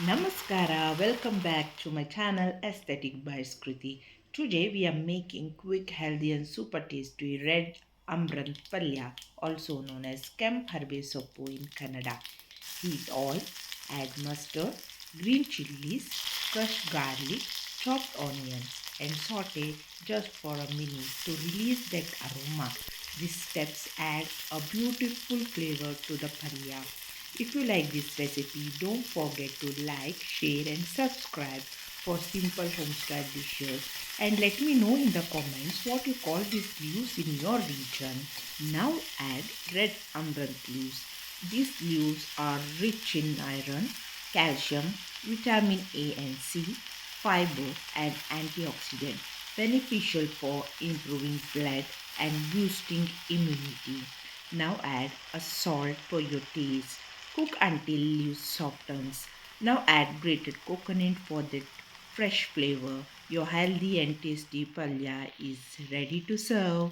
Namaskara, welcome back to my channel Aesthetic by Skriti. Today we are making quick, healthy and super tasty red amaranth palya, also known as Camp Harbe Soppo in Kannada. Heat oil, add mustard, green chilies, crushed garlic, chopped onions and saute just for a minute to release that aroma. These steps add a beautiful flavor to the palya. If you like this recipe, don't forget to like, share and subscribe for simple homestyle dishes. And let me know in the comments what you call these leaves in your region. Now add red amaranth leaves. These leaves are rich in iron, calcium, vitamin A and C, fiber and antioxidant, beneficial for improving blood and boosting immunity. Now add a salt for your taste. Cook until leaves softens. Now add grated coconut for that fresh flavor. Your healthy and tasty palya is ready to serve.